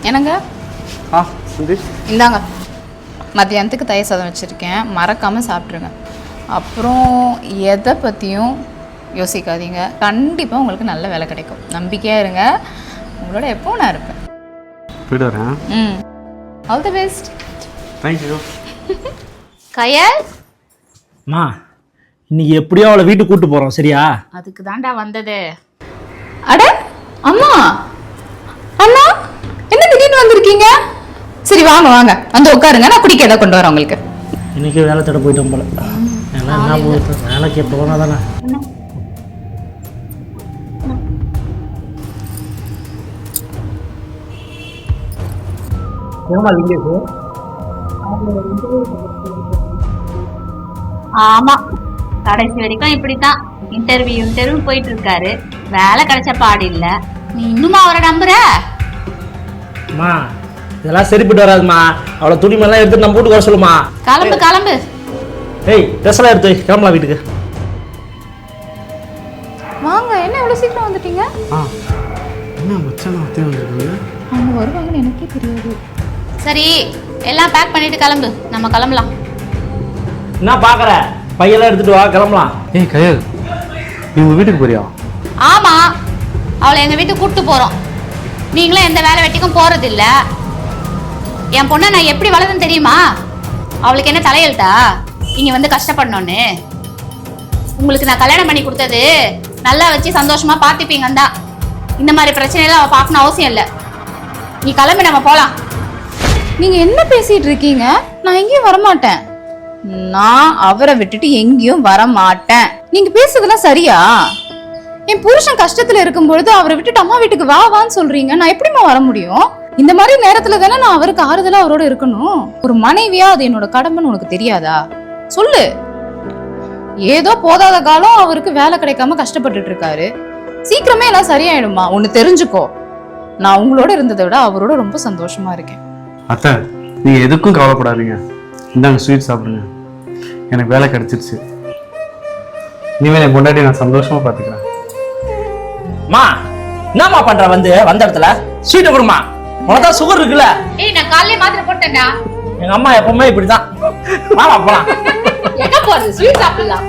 என்னங்க? சுந்தேஷ் இந்தாங்க, மத்தியானத்துக்கு தயிர் சாதம் வச்சுருக்கேன், மறக்காமல் சாப்பிட்ருங்க. அப்புறம் எதை பற்றியும் யோசிக்காதீங்க, கண்டிப்பாக உங்களுக்கு நல்ல வேலை கிடைக்கும். நம்பிக்கையாக இருங்க, உங்களோட எப்போ நான் இருப்பேன். போய்ட்டு வரேன். All the best. தேங்க்யூ. கயல் அம்மா, இன்னைக்கு எப்படியோ அவளை வீட்டுக்கு கூட்டு போகிறோம், சரியா? அதுக்கு தாண்டா வந்தது. அட அம்மா, அண்ணா, என்ன திடீர்னு வந்திருக்கீங்க? சரி வாங்க வாங்க, வந்து உட்காருங்க, நான் குடிக்க ஏதாவது கொண்டு வரேன் உங்களுக்கு. இன்னைக்கு வேலை தேட போயிட்டோம் போல. எல்லாம் என்ன போகுது, வேலைக்கு போனா தானே. ஆமா, கடைசி வரைக்கும் இப்படித்தான் இன்டர்வியூ போயிட்டு இருக்காரு. வேலை கிடைச்ச பாடு இல்ல. நீ இன்னுமா அவரை நம்புற? அம்மா, இதெல்லாம் சரிப்பட்டு வராதுமா. அவளை துணிமெல்லாம் எடுத்து நம்ம வீட்டுக்கு வர சொல்லுமா. கிளம்பு கிளம்பு. ஏய், ட்ரெஸ் எல்லாம் எடுத்து கிளம்பலாம் வீட்டுக்கு. வாங்க, என்ன இவ்வளோ சீக்கிரம் வந்துட்டீங்க? என்ன மச்சான் அத்தையும் வந்துருக்காங்க? அவங்க வருவாங்கன்னு எனக்கே தெரியாது. சரி, எல்லாம் பேக் பண்ணிட்டு கிளம்பு, நம்ம கிளம்பலாம். என்ன பாக்குற? பையெல்லாம் எடுத்துட்டு வா, கிளம்பலாம். ஏய் கயல், நீ உங்கள் வீட்டுக்கு போறியா? ஆமா, அவளை எங்க வீட்டுக்கு கூப்பிட்டு போறோம். நீங்களும் எந்த வேலை வெட்டிக்கும் போறது இல்ல. என் பொண்ணை நான் எப்படி வளர்ந்தேன்னு தெரியுமா? அவளுக்கு என்ன தலையெழுத்தா இங்க வந்து கஷ்டப்படணும்னு? உங்களுக்கு நான் கல்யாணம் பண்ணி கொடுத்தது நல்லா வச்சு சந்தோஷமா பார்த்துப்பீங்கன்னு தான். இந்த மாதிரி பிரச்சனையெல்லாம் அவள் பார்க்கணும் அவசியம் இல்லை. நீ கிளம்பி நம்ம போலாம். நீங்க என்ன பேசிட்டு இருக்கீங்க? நான் எங்கேயும் வரமாட்டேன். நான் அவரை விட்டுட்டு எங்கேயும் வர மாட்டேன். நீங்க பேசுறதெல்லாம் சரியா? என் புருஷன் கஷ்டத்துல இருக்கும் பொழுது அவரை விட்டுட்டு அம்மா வீட்டுக்கு வா வான்னு சொல்றீங்க. நான் எப்படிமா வர முடியும்? இந்த மாதிரி நேரத்துல தானே நான் அவருக்கு ஆறுதலா அவரோட இருக்கணும். ஒரு மனைவியா அது என்னோட கடமைன்னு உனக்கு தெரியாதா? சொல்லு. ஏதோ போதாத காலம் அவருக்கு வேலை கிடைக்காம கஷ்டப்பட்டுட்டு இருக்காரு. சீக்கிரமே எல்லாம் சரியாயிடுமா? ஒன்னு தெரிஞ்சுக்கோ, நான் உங்களோட இருந்ததை விட அவரோட ரொம்ப சந்தோஷமா இருக்கேன். அத்தை, நீங்கள் எதுக்கும் கவலைப்படாதீங்க. இந்தாங்க ஸ்வீட் சாப்பிடுங்க. எனக்கு வேலை கிடைச்சிருச்சு. இனிமேல் என் பொண்டாட்டி நான் சந்தோஷமாக பார்த்துக்கிறேன். மா, என்னம்மா பண்ற? வந்த இடத்துல ஸ்வீட்டை கொடுமா. உனதான் சுகர் இருக்குல்ல? ஏய், நான் காலையில மாத்திரை போட்டேன்டா. எங்க அம்மா எப்பவுமே இப்படிதான். வாமா போலாம். எங்க போறது? ஸ்வீட் சாப்பிடலாம்.